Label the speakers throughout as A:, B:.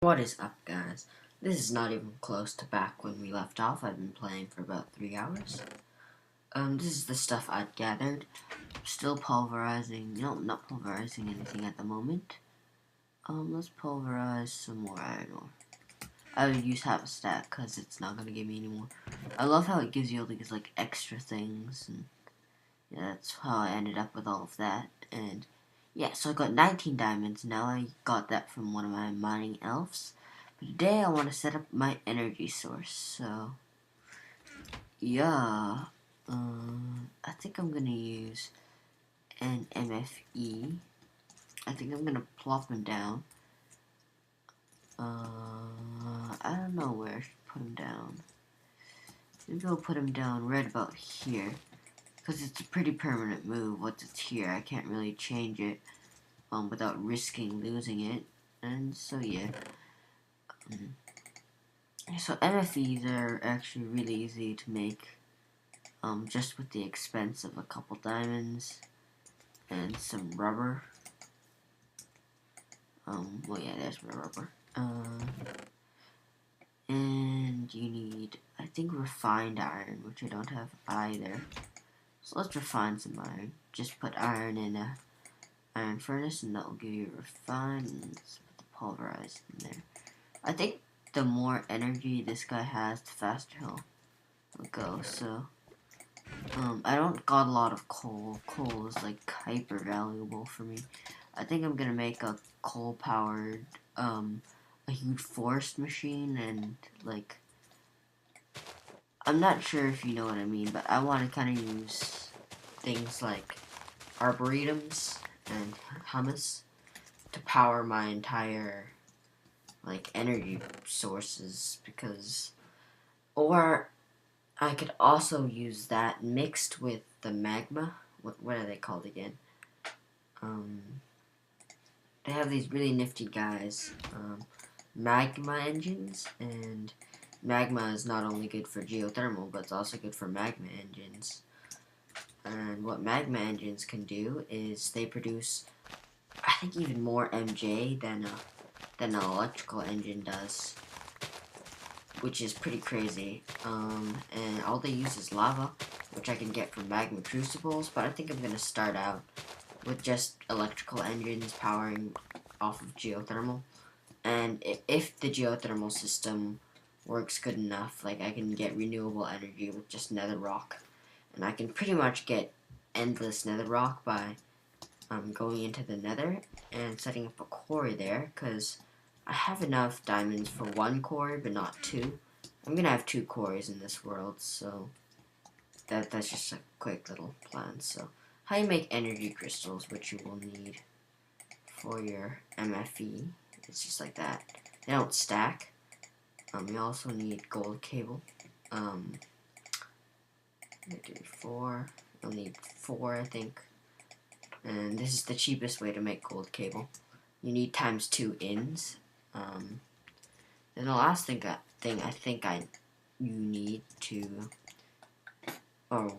A: What is up, guys? This is not even close to back when we left off. I've been playing for about 3 hours. This is the stuff I'd gathered. Still pulverizing. No, not pulverizing anything at the moment. Let's pulverize some more iron ore. I would use half a stack because it's not going to give me any more. I love how it gives you all these, like, extra things. And yeah, that's how I ended up with all of that. And yeah, so I got 19 diamonds. Now I got that from one of my mining elves. But today I want to set up my energy source. So yeah, I think I'm gonna use an MFE. I think I'm gonna plop him down. I don't know where I should put him down. Maybe I'll put him down right about here. Because it's a pretty permanent move. Once it's here, I can't really change it without risking losing it. And so, yeah. So, MFEs are actually really easy to make. Just with the expense of a couple diamonds and some rubber. Well, yeah, there's my rubber. And you need, I think, refined iron, which I don't have either. So let's refine some iron. Just put iron in a iron furnace, and that will give you refined. And let's put the pulverized in there. I think the more energy this guy has, the faster he'll go. So, I don't got a lot of coal. Coal is like hyper valuable for me. I think I'm gonna make a coal-powered, a huge forest machine, and like, I'm not sure if you know what I mean, but I want to kind of use things like arboretums and hummus to power my entire, like, energy sources, because, or I could also use that mixed with the magma. What are they called again? They have these really nifty guys, magma engines, and magma is not only good for geothermal, but it's also good for magma engines. And what magma engines can do is they produce, I think, even more MJ than an electrical engine does, which is pretty crazy. And all they use is lava, which I can get from magma crucibles, but I think I'm gonna start out with just electrical engines powering off of geothermal. And if the geothermal system works good enough, like, I can get renewable energy with just nether rock. And I can pretty much get endless nether rock by going into the nether and setting up a quarry there, because I have enough diamonds for one quarry, but not two. I'm gonna have 2 quarries in this world, so that's just a quick little plan. So, how you make energy crystals, which you will need for your MFE. It's just like that. They don't stack. You also need gold cable. 4. You'll need 4, I think. And this is the cheapest way to make gold cable. You need ×2 ins. Then the last thing I think you need to, oh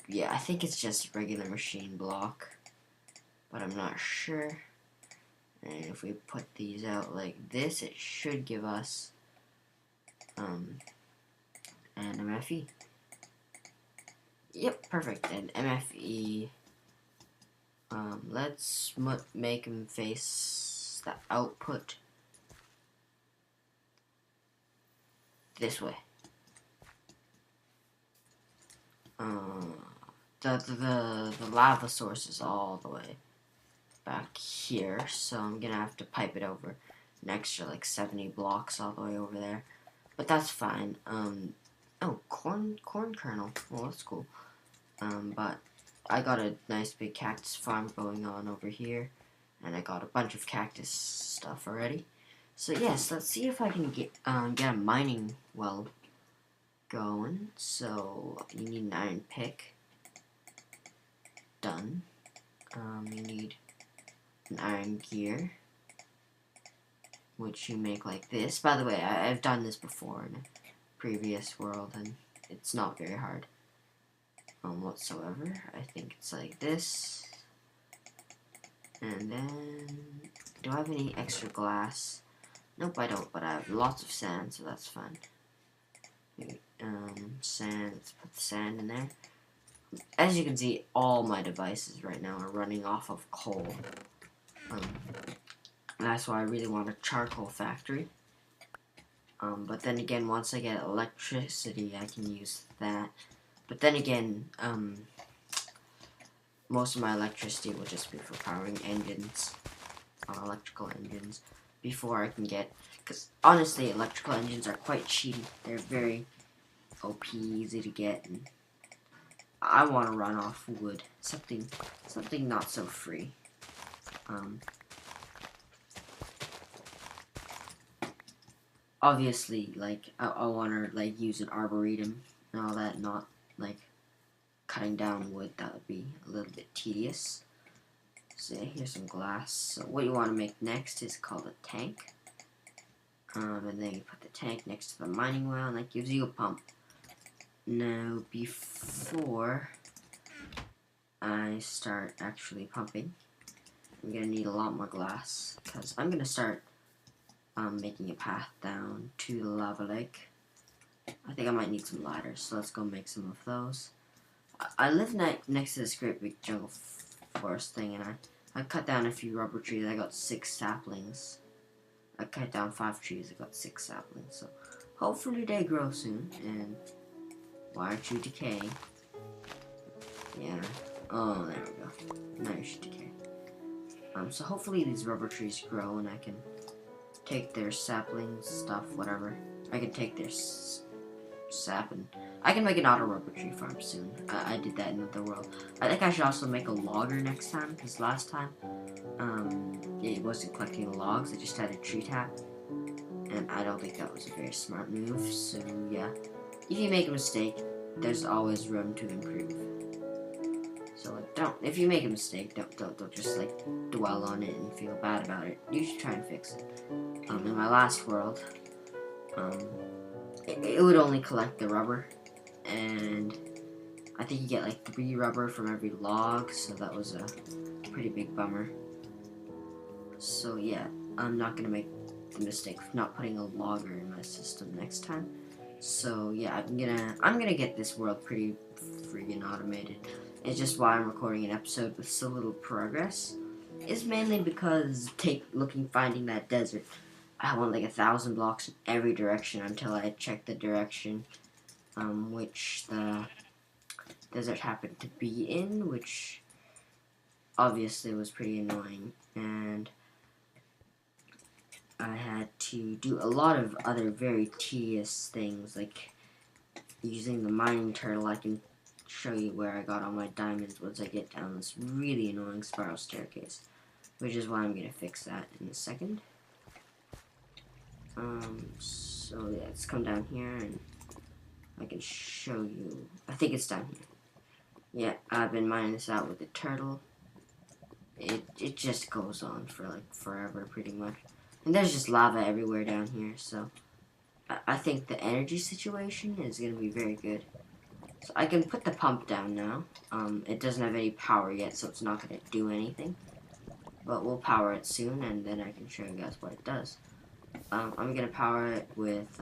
A: yeah, I think it's just regular machine block, but I'm not sure. And if we put these out like this, it should give us an MFE. Yep, perfect. And MFE. Let's make him face the output this way. The lava source is all the way back here, so I'm gonna have to pipe it over an extra like 70 blocks all the way over there, but that's fine. Oh, corn kernel. Well, that's cool. But I got a nice big cactus farm going on over here, and I got a bunch of cactus stuff already. So yes, let's see if I can get a mining well going. So you need an iron pick. Done. You need an iron gear, which you make like this. By the way, I've done this before in a previous world, and it's not very hard whatsoever. I think it's like this. And then, do I have any extra glass? Nope, I don't, but I have lots of sand, so that's fine. Sand, let's put the sand in there. As you can see, all my devices right now are running off of coal. That's why I really want a charcoal factory. But then again, once I get electricity, I can use that. But then again, most of my electricity will just be for powering engines, electrical engines, before I can get, because honestly, electrical engines are quite cheap. They're very OP, easy to get, and I want to run off wood, something not so free. Obviously, like, I want to, like, use an arboretum and all that, not, like, cutting down wood. That would be a little bit tedious. So yeah, here's some glass. So what you want to make next is called a tank. And then you put the tank next to the mining well, and that gives you a pump. Now, before I start actually pumping, I'm going to need a lot more glass, because I'm going to start making a path down to the lava lake. I think I might need some ladders, so let's go make some of those. I live next to this great big jungle forest thing, and I cut down a few rubber trees. I got 6 saplings. I cut down 5 trees. I got 6 saplings. So hopefully they grow soon. And why aren't you decaying? Yeah. Oh, there we go. Now you should decay. So hopefully these rubber trees grow, and I can take their saplings, stuff, whatever. I can take their sap, and I can make an auto rubber tree farm soon. I did that in the world. I think I should also make a logger next time, because last time, it wasn't collecting the logs, I just had a tree tap, and I don't think that was a very smart move, so yeah. If you make a mistake, there's always room to improve. So like, if you make a mistake, don't just like dwell on it and feel bad about it. You should try and fix it. In my last world, it would only collect the rubber, and I think you get like 3 rubber from every log, so that was a pretty big bummer. So yeah, I'm not gonna make the mistake of not putting a logger in my system next time. So yeah, I'm gonna get this world pretty freaking automated. It's just why I'm recording an episode with so little progress. It's mainly because finding that desert. I want like 1,000 blocks in every direction until I check the direction which the desert happened to be in, which obviously was pretty annoying, and I had to do a lot of other very tedious things, like using the mining turtle. I can show you where I got all my diamonds once I get down this really annoying spiral staircase, which is why I'm going to fix that in a second. So yeah, let's come down here and I can show you. I think it's down here. Yeah, I've been mining this out with the turtle. It just goes on for like forever, pretty much. And there's just lava everywhere down here, so I think the energy situation is going to be very good. So I can put the pump down now. It doesn't have any power yet, so it's not going to do anything. But we'll power it soon, and then I can show you guys what it does. I'm going to power it with,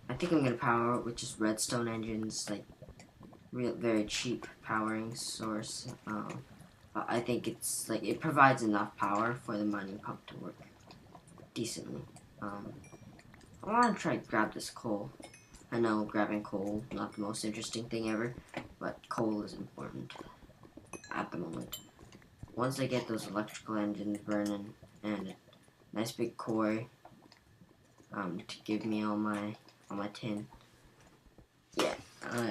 A: I think I'm going to power it with just redstone engines, like, very cheap powering source. I think it's, like, it provides enough power for the mining pump to work decently. I want to try to grab this coal. I know grabbing coal, not the most interesting thing ever, but coal is important at the moment. Once I get those electrical engines burning and a nice big quarry to give me all my tin, yeah,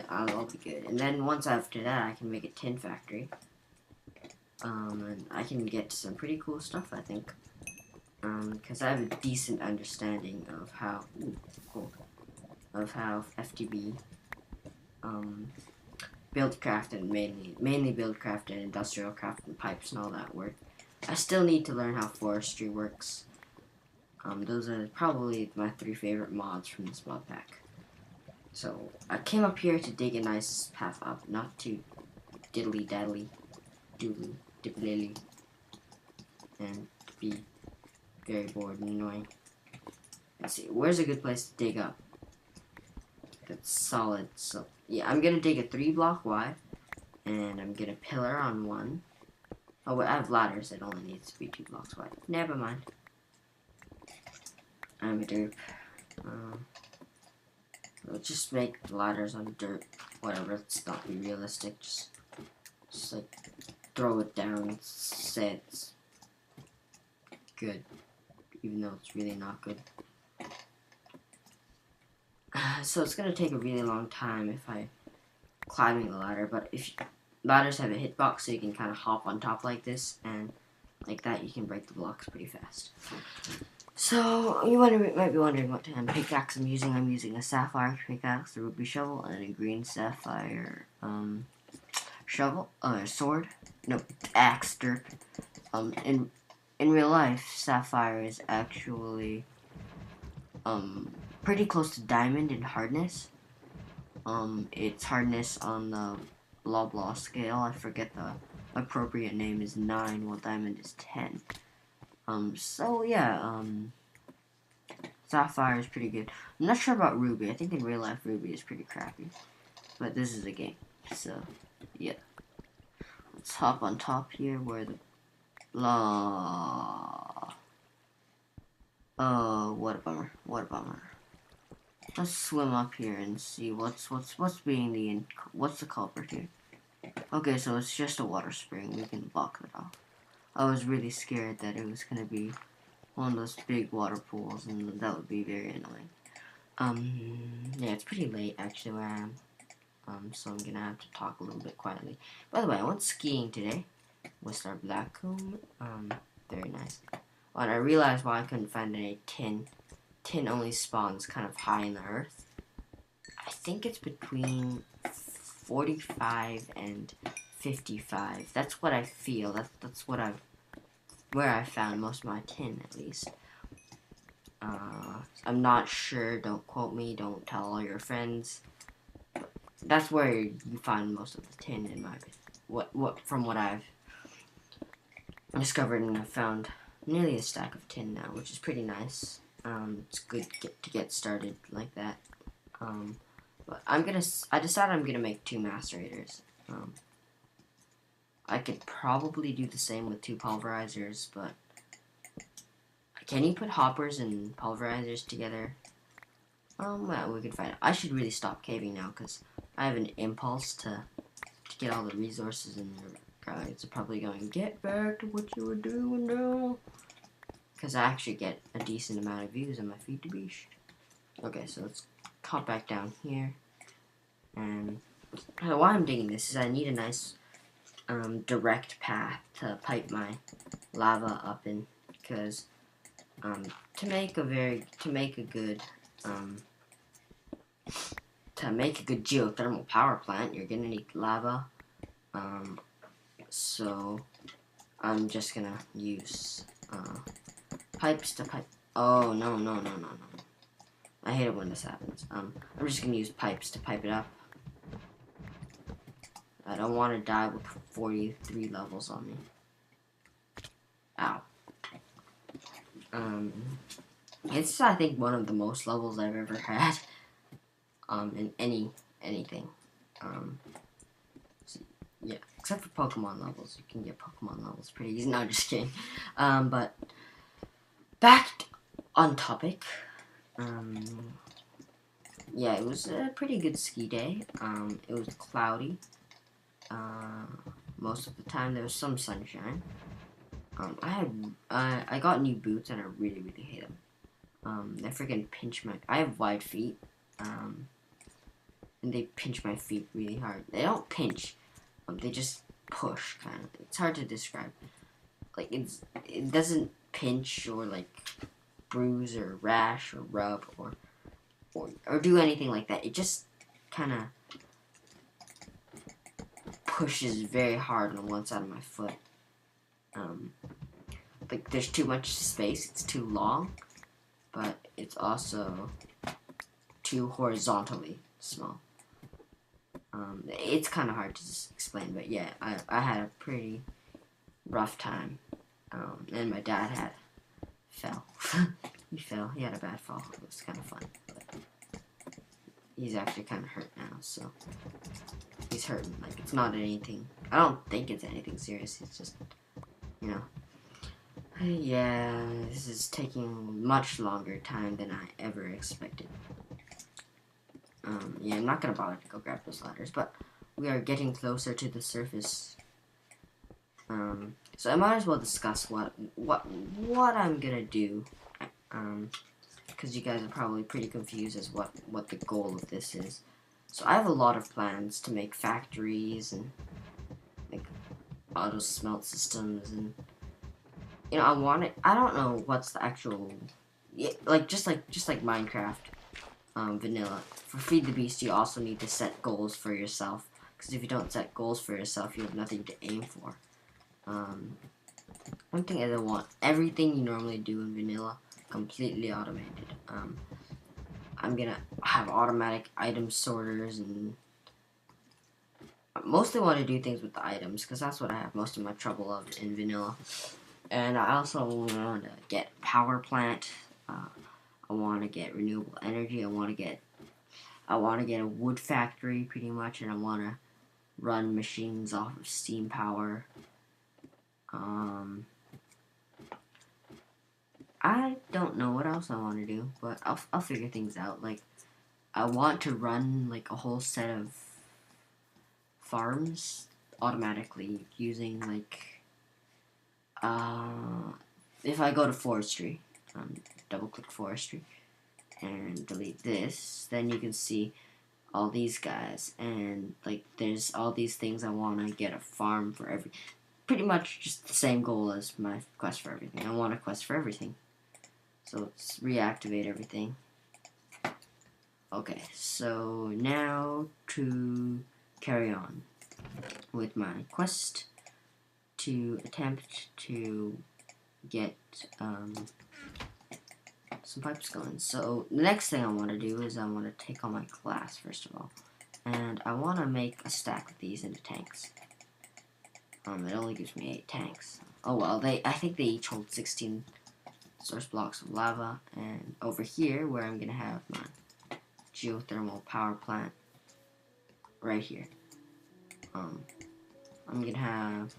A: I'll be good. And then once after that, I can make a tin factory, and I can get some pretty cool stuff, I think, because I have a decent understanding of how FTB buildcraft and mainly buildcraft and industrial craft and pipes and all that work. I still need to learn how forestry works. Those are probably my 3 favorite mods from this mod pack. So I came up here to dig a nice path up, not to diddly daddly, doodly diddly, and be very bored and annoying. Let's see, where's a good place to dig up? That's solid. So yeah, I'm gonna dig a 3-block wide, and I'm gonna pillar on one. Oh, I have ladders. It only needs to be 2 blocks wide. Never mind. I'm a derp. Let's just make the ladders on dirt. Whatever. Let's not be realistic. Just like throw it down. Say it's good, even though it's really not good. So it's gonna take a really long time if I climbing the ladder. But if ladders have a hitbox, so you can kind of hop on top like this, and like that, you can break the blocks pretty fast. So you might be wondering what kind of pickaxe I'm using. I'm using a sapphire pickaxe, a ruby shovel, and a green sapphire shovel, sword. No, axe, dirt. In real life, sapphire is actually pretty close to diamond in hardness. Its hardness on the blah blah scale, I forget the appropriate name, is 9, while diamond is 10. So yeah, sapphire is pretty good. I'm not sure about ruby. I think in real life ruby is pretty crappy, but this is a game, so yeah. Let's hop on top here where the oh, what a bummer. What a bummer. Let's swim up here and see what's the culprit here. Okay, so it's just a water spring. We can block it off. I was really scared that it was gonna be one of those big water pools, and that would be very annoying. Yeah, it's pretty late actually where I am. So I'm gonna have to talk a little bit quietly. By the way, I went skiing today with our blackcomb. Very nice. Oh, and I realized why I couldn't find any tin. Tin only spawns kind of high in the earth. I think it's between 45 and 55. That's what I feel. That's what where I found most of my tin, at least. I'm not sure. Don't quote me. Don't tell all your friends. That's where you find most of the tin in my from what I've discovered, and I've found nearly a stack of tin now, which is pretty nice. It's good to get started like that. But I decided I'm gonna make 2 macerators. I could probably do the same with 2 pulverizers, but can you put hoppers and pulverizers together? Well, we could find out. I should really stop caving now, because I have an impulse to get all the resources, and your guys are probably going, get back to what you were doing now. Because I actually get a decent amount of views on my FTB. Okay, so let's hop back down here. And why I'm digging this is I need a nice direct path to pipe my lava up in, because to make a good geothermal power plant, you're gonna need lava. So I'm just gonna use pipes to pipe. Oh no. I hate it when this happens. I'm just gonna use pipes to pipe it up. I don't want to die with 43 levels on me. Ow. It's, I think, one of the most levels I've ever had. In anything. So, yeah, except for Pokemon levels. You can get Pokemon levels pretty easy. No, just kidding. But back on topic. Yeah, it was a pretty good ski day. It was cloudy. Most of the time there was some sunshine. I got new boots and I really hate them. They freaking pinch my. I have wide feet. And they pinch my feet really hard. They don't pinch. They just push kind of. It's hard to describe. Like it doesn't pinch or like bruise or rash or rub or do anything like that. It just kind of pushes very hard on one side of my foot. Like there's too much space. It's too long, but it's also too horizontally small. It's kind of hard to just explain, but yeah, I had a pretty rough time, and my dad had fell. He fell. He had a bad fall. It was kind of fun. But he's actually kind of hurt now, so he's hurting. Like, it's not anything. I don't think it's anything serious. It's just, you know. Yeah, this is taking much longer time than I ever expected. Yeah, I'm not gonna bother to go grab those ladders, but we are getting closer to the surface. So I might as well discuss what I'm gonna do. Because you guys are probably pretty confused as what the goal of this is. So I have a lot of plans to make factories and like auto smelt systems, and you know, I don't know what's the actual, just like Minecraft, vanilla. For Feed the Beast, you also need to set goals for yourself. Because if you don't set goals for yourself, you have nothing to aim for. One thing is I want everything you normally do in vanilla completely automated. I'm gonna have automatic item sorters, and I mostly want to do things with the items because that's what I have most of my trouble of in vanilla. And I also want to get power plant. I want to get renewable energy. I want to get a wood factory pretty much, and I want to run machines off of steam power. I don't know what else I want to do, but I'll figure things out. Like, I want to run like a whole set of farms automatically using like if I go to forestry, double click forestry and delete this, then you can see all these guys, and like there's all these things. I want to get a farm for every, pretty much just the same goal as my quest for everything. I want a quest for everything. So let's reactivate everything. Okay, so now to carry on with my quest to attempt to get some pipes going. So the next thing I want to do is I want to take all my glass first of all, and I want to make a stack of these into tanks. It only gives me 8 tanks. Oh well, I think they each hold 16 source blocks of lava, and over here where I'm gonna have my geothermal power plant right here. I'm gonna have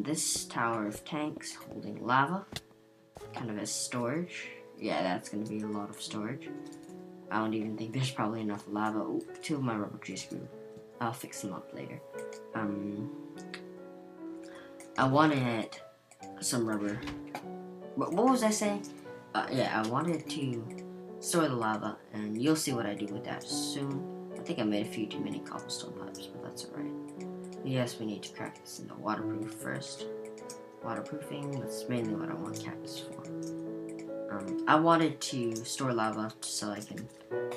A: this tower of tanks holding lava, kind of as storage. Yeah, that's gonna be a lot of storage. I don't even think there's probably enough lava. Ooh, 2 of my rubber trees grew. I'll fix them up later. I wanted some rubber. What was I saying? Yeah, I wanted to store the lava, and you'll see what I do with that soon. I think I made a few too many cobblestone pipes, but that's alright. Yes, we need to crack this into waterproof first. Waterproofing, that's mainly what I want cactus for. I wanted to store lava so I can,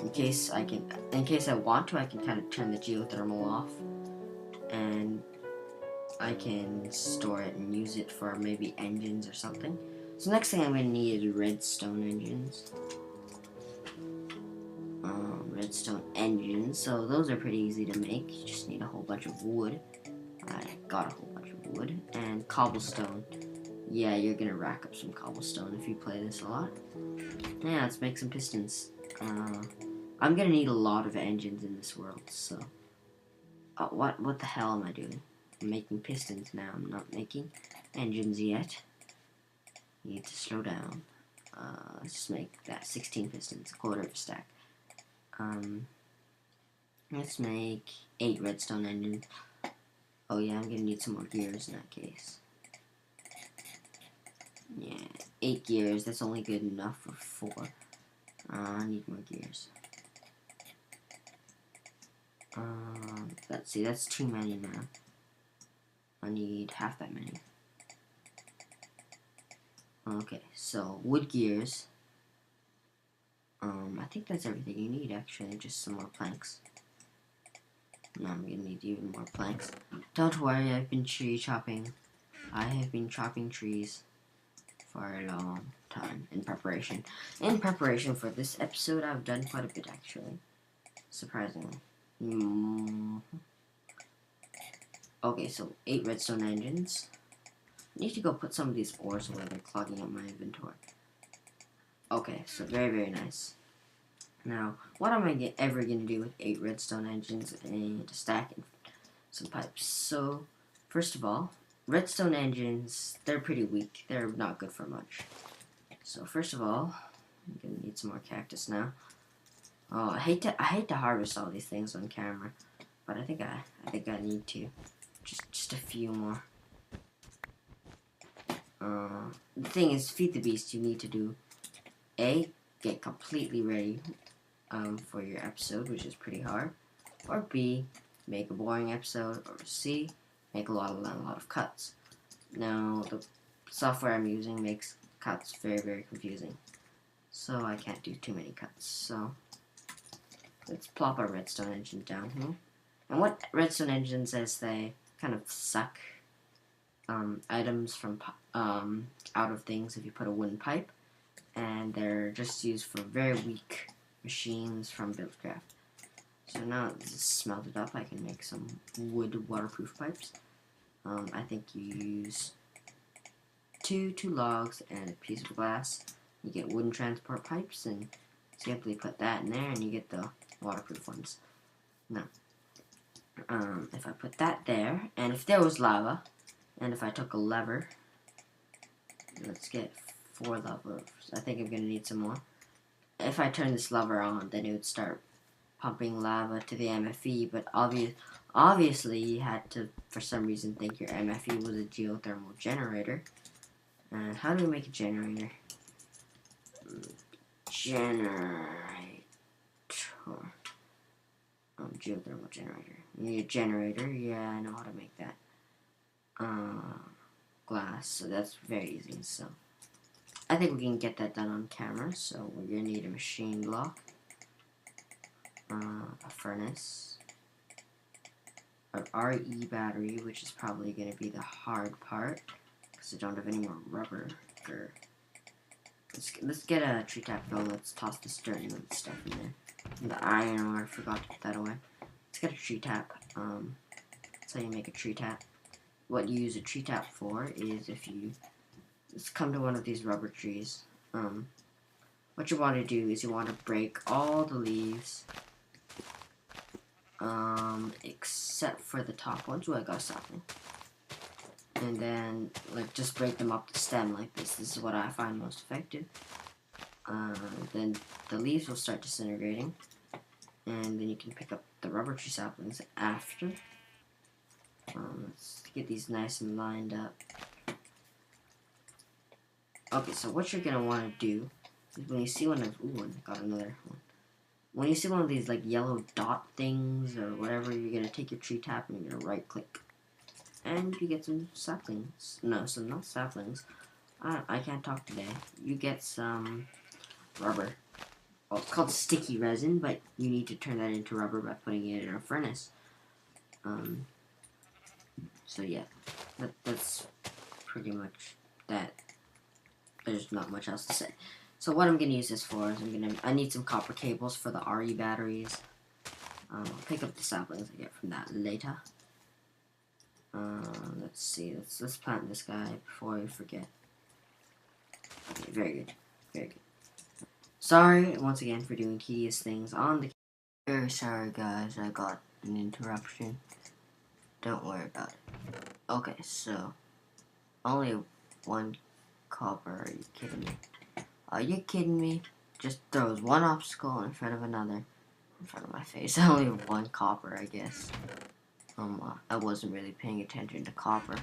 A: in case I want to, I can kind of turn the geothermal off, and I can store it and use it for maybe engines or something. So next thing I'm going to need is redstone engines. Redstone engines, so those are pretty easy to make. You just need a whole bunch of wood. I got a whole bunch of wood. And cobblestone. Yeah, you're going to rack up some cobblestone if you play this a lot. Yeah, let's make some pistons. I'm going to need a lot of engines in this world, so... what the hell am I doing? I'm making pistons now. I'm not making engines yet. Need to slow down. Let's just make that 16 pistons, a quarter of a stack. Let's make 8 redstone engines. Oh yeah, I'm gonna need some more gears in that case. Yeah, 8 gears, that's only good enough for 4. I need more gears. Let's see, that's too many now. I need half that many. Okay, so wood gears. I think that's everything you need actually, just some more planks. Now I'm gonna need even more planks. Don't worry, I've been tree chopping. I have been chopping trees for a long time in preparation. In preparation for this episode, I've done quite a bit actually. Surprisingly. Okay, so 8 redstone engines. I need to go put some of these ores away. They're clogging up my inventory. Okay, so very, very nice. Now, what am I ever going to do with 8 redstone engines and a stack and some pipes? So, first of all, redstone engines, they're pretty weak. They're not good for much. So, first of all, I'm going to need some more cactus now. Oh, I hate to harvest all these things on camera, but I think I need to. Just a few more. The thing is, feed the beast. You need to do A, get completely ready for your episode, which is pretty hard, or B, make a boring episode, or C, make a lot of cuts. Now, the software I'm using makes cuts very, very confusing, so I can't do too many cuts. So let's plop our redstone engine down here. And what redstone engine says, they kind of suck items from out of things if you put a wooden pipe, and they're just used for very weak machines from Buildcraft. So now this is smelted up, I can make some wood waterproof pipes. I think you use two logs and a piece of glass. You get wooden transport pipes, and simply put that in there, and you get the waterproof ones. Now, if I put that there, and if there was lava, and if I took a lever, let's get 4 levers. I think I'm gonna need some more. If I turn this lever on, then it would start pumping lava to the MFE, but obviously you had to, for some reason, think your MFE was a geothermal generator. And how do we make a generator? Geothermal generator. You need a generator. Yeah, I know how to make that. Glass. So that's very easy. So I think we can get that done on camera. So we're gonna need a machine block, a furnace, an RE battery, which is probably gonna be the hard part because I don't have any more rubber. Let's get a tree tap going. Let's toss the dirt and stuff in there. And the iron ore, I forgot to put that away. Let's get a tree tap. That's how you make a tree tap. What you use a tree tap for is if you just come to one of these rubber trees. What you want to do is you want to break all the leaves, except for the top ones. Oh, I got something. And then, like, just break them up the stem like this. This is what I find most effective. Then the leaves will start disintegrating, and then you can pick up the rubber tree saplings after. Let's get these nice and lined up. Okay, so what you're gonna want to do is when you see one of, ooh, I got another one. When you see one of these like yellow dot things or whatever, you're gonna take your tree tap and you're gonna right click. And you get some saplings. No, some not saplings. I can't talk today. You get some rubber. Well, it's called sticky resin, but you need to turn that into rubber by putting it in a furnace. So yeah, that's pretty much that. There's not much else to say. So what I'm gonna use this for is I need some copper cables for the RE batteries. I'll pick up the saplings I get from that later. Let's see. Let's plant this guy before I forget. Okay, very good, very good. Sorry once again for doing tedious things on the. Very sorry, guys. I got an interruption. Don't worry about it. Okay, so only 1 copper. Are you kidding me? Are you kidding me? Just throws one obstacle in front of another, in front of my face. Only 1 copper, I guess. I wasn't really paying attention to copper.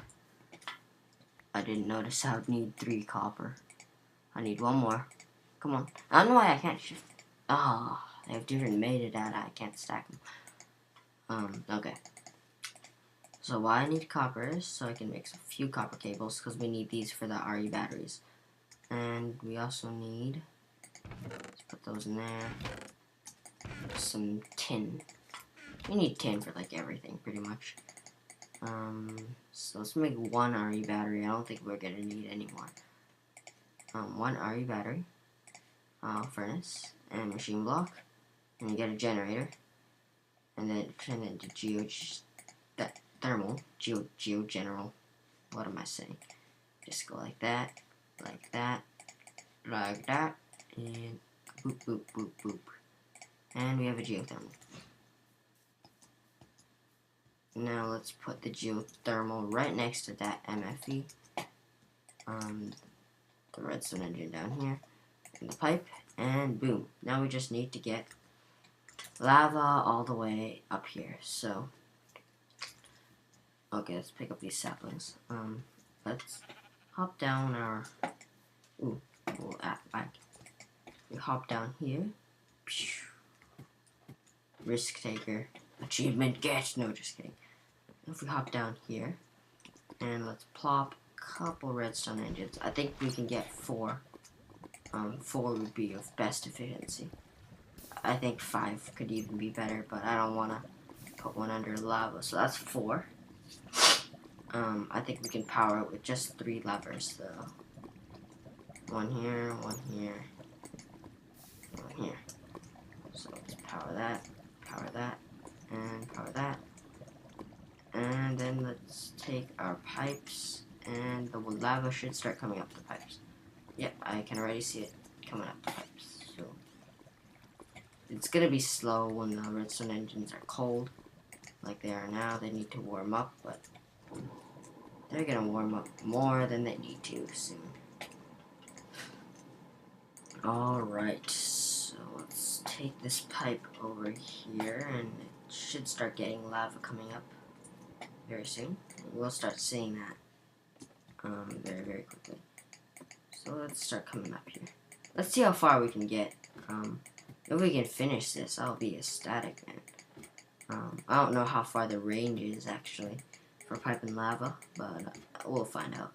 A: I didn't notice I would need 3 copper. I need 1 more. Come on. I don't know why I can't shift. Ah, they have different metadata. I can't stack them. Okay. So why I need copper is so I can make a few copper cables, because we need these for the RE batteries. And we also need, let's put those in there, some tin. We need tin for like everything, pretty much. So let's make 1 RE battery. I don't think we're gonna need any more. 1 RE battery, furnace, and machine block, and you get a generator, and then turn it into geothermal, geogeneral. What am I saying? Just go like that, like that, like that, and boop, boop, boop, boop. And we have a geothermal. Now let's put the geothermal right next to that MFE. The redstone engine down here, and the pipe, and boom. Now we just need to get lava all the way up here. So, okay, let's pick up these saplings. Let's hop down our. Ooh, we'll act back. We hop down here. Risk taker. Achievement get. No, just kidding. If we hop down here, and let's plop a couple redstone engines. I think we can get 4. 4 would be of best efficiency. I think 5 could even be better, but I don't want to put one under lava. So that's 4. I think we can power it with just 3 levers, though. One here, one here, one here. So let's power that, and power that. And then let's take our pipes, and the lava should start coming up the pipes. Yep, I can already see it coming up the pipes. So it's gonna be slow when the redstone engines are cold, like they are now. They need to warm up, but they're gonna warm up more than they need to soon. Alright, so let's take this pipe over here, and it should start getting lava coming up very soon. We'll start seeing that very, very quickly. So let's start coming up here. Let's see how far we can get. If we can finish this, I'll be ecstatic, man. I don't know how far the range is, actually, for pipe and lava, but we'll find out.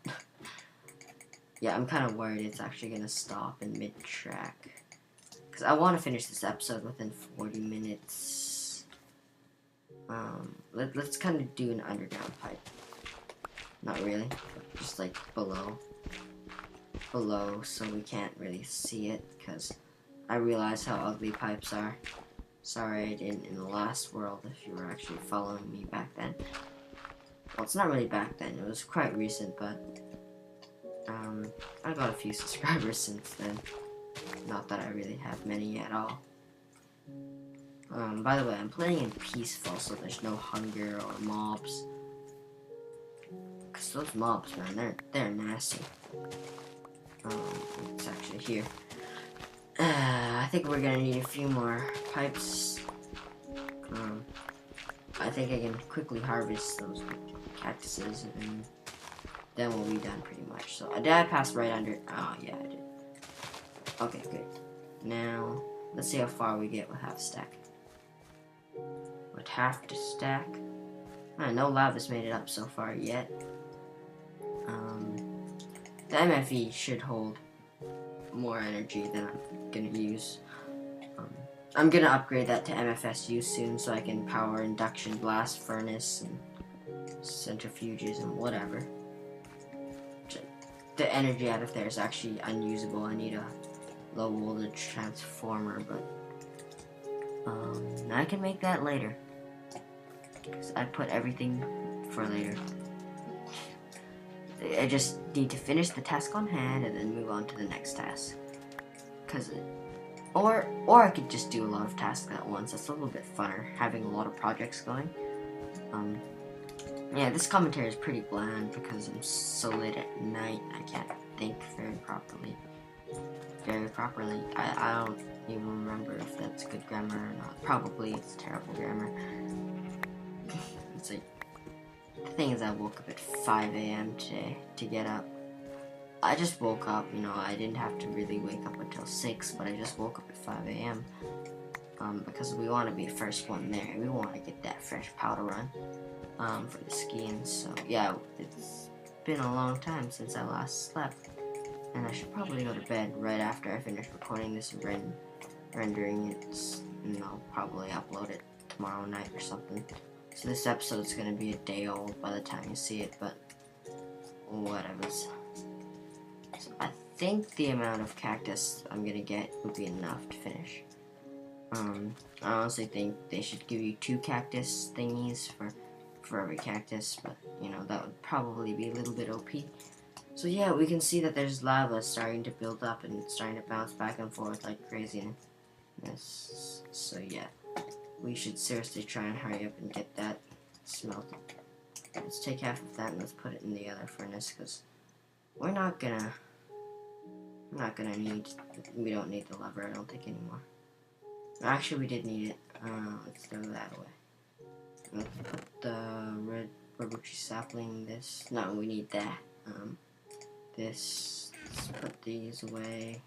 A: Yeah, I'm kind of worried it's actually going to stop in mid-track. Because I want to finish this episode within 40 minutes. Let's kind of do an underground pipe. Not really, just like below, so we can't really see it, because I realize how ugly pipes are. Sorry I didn't in the last world, if you were actually following me back then. Well, it's not really back then, it was quite recent, but I got a few subscribers since then. Not that I really have many at all. By the way, I'm playing in peaceful, so there's no hunger or mobs. Cause those mobs, man, they're nasty. It's actually here. I think we're gonna need a few more pipes. I think I can quickly harvest those cactuses, and then we'll be done pretty much. So, did I pass right under? Oh, yeah, I did. Okay, good. Now, let's see how far we get with half stack. With half to stack. No lava's made it up so far yet. The MFE should hold more energy than I'm gonna use. I'm gonna upgrade that to MFSU soon so I can power induction blast furnace and centrifuges and whatever. The energy out of there is actually unusable. I need a low voltage transformer, but I can make that later. So I put everything for later. I just need to finish the task on hand and then move on to the next task. Or I could just do a lot of tasks at once. That's a little bit funner, having a lot of projects going. Yeah, this commentary is pretty bland because I'm so late at night. I can't think very properly. I don't even remember if that's good grammar or not. Probably it's terrible grammar. It's like, the thing is, I woke up at 5 a.m. today to get up. I just woke up, you know, I didn't have to really wake up until 6, but I just woke up at 5 a.m. Because we want to be the first one there. We want to get that fresh powder run for the skiing. So, yeah, it's been a long time since I last slept. And I should probably go to bed right after I finish recording this and rendering it. And I'll probably upload it tomorrow night or something. So this episode's going to be a day old by the time you see it, but whatever. So I think the amount of cactus I'm going to get would be enough to finish. I honestly think they should give you 2 cactus thingies for every cactus, but, you know, that would probably be a little bit OP. So yeah, we can see that there's lava starting to build up and starting to bounce back and forth like craziness. So yeah, we should seriously try and hurry up and get that smelted. Let's take half of that and let's put it in the other furnace, because we don't need the lever, I don't think, anymore. Actually, we did need it. Let's throw that away. Let's put the red rubber tree sapling, no, we need that. Let's put these away.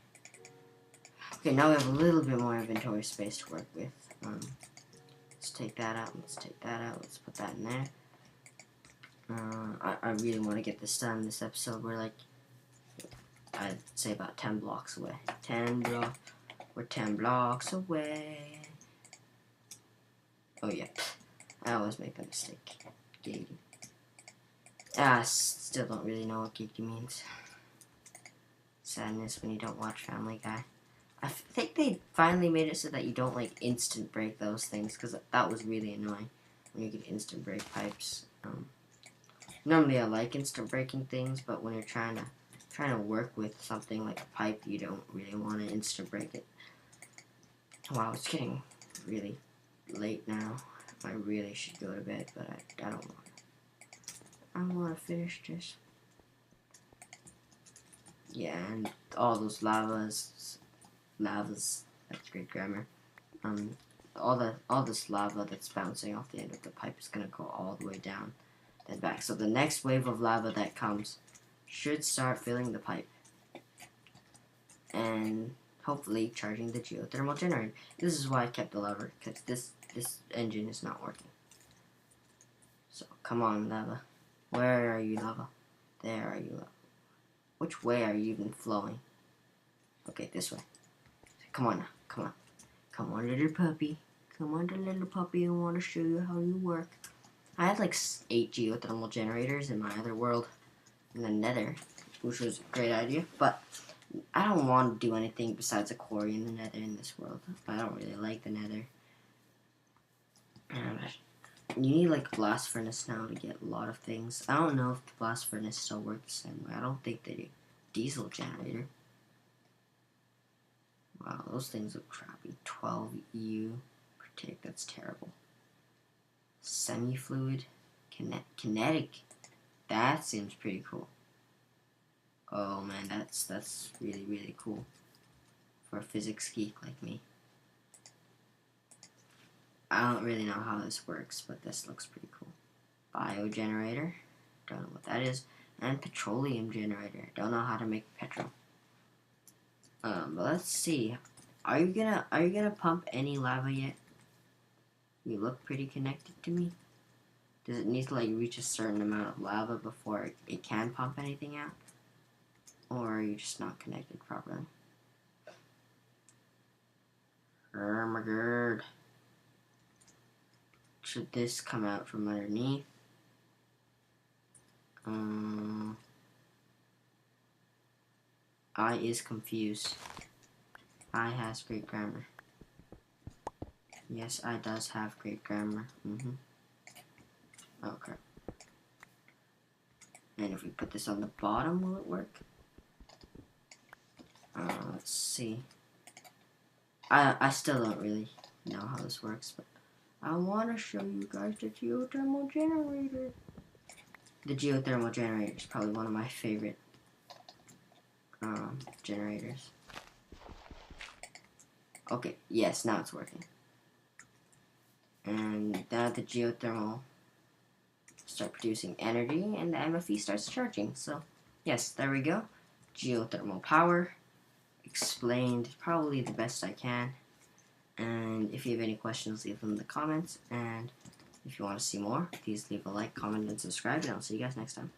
A: Okay, now we have a little bit more inventory space to work with. Let's take that out, let's put that in there. I really want to get this done this episode. We're like, I'd say about 10 blocks away. We're 10 blocks away. Oh yeah, I always make a mistake. Giggity. I still don't really know what giggity means. Sadness when you don't watch Family Guy. I think they finally made it so that you don't like instant break those things, because that was really annoying when you get instant break pipes. Normally I like instant breaking things, but when you're trying to work with something like a pipe, you don't really want to instant break it. Wow, it's getting really late now. I really should go to bed, but I don't want to. I want to finish this. Yeah, and all those lavas, that's great grammar. All this lava that's bouncing off the end of the pipe is gonna go all the way down, then back. So the next wave of lava that comes should start filling the pipe, and hopefully charging the geothermal generator. This is why I kept the lever, because this engine is not working. So come on, lava. Where are you, lava? There are you, lava. Which way are you even flowing? Okay, this way. Come on now, come on. Come on, little puppy. Come on, little puppy, I want to show you how you work. I had like 8 geothermal generators in my other world, in the nether, which was a great idea, but I don't want to do anything besides a quarry in the nether in this world. I don't really like the nether. You need like a blast furnace now to get a lot of things. I don't know if the blast furnace still works the same way. I don't think they do. Diesel generator. Wow, those things look crappy. 12 EU per tick, that's terrible. Semi-fluid. Kinetic. That seems pretty cool. Oh man, that's really, really cool. For a physics geek like me. I don't really know how this works, but this looks pretty cool. Biogenerator. Don't know what that is. And petroleum generator. Don't know how to make petrol. But let's see. Are you gonna pump any lava yet? You look pretty connected to me. Does it need to like reach a certain amount of lava before it can pump anything out? Or are you just not connected properly? Oh my god. Should this come out from underneath? I is confused. I has great grammar. Yes, I does have great grammar. Okay. And if we put this on the bottom, will it work? Let's see. I still don't really know how this works, but I want to show you guys the geothermal generator. The geothermal generator is probably one of my favorite generators. Okay, yes, now it's working. And now the geothermal start producing energy, and the MFE starts charging. So, yes, there we go. Geothermal power. Explained probably the best I can. And if you have any questions, leave them in the comments. And if you want to see more, please leave a like, comment, and subscribe. And I'll see you guys next time.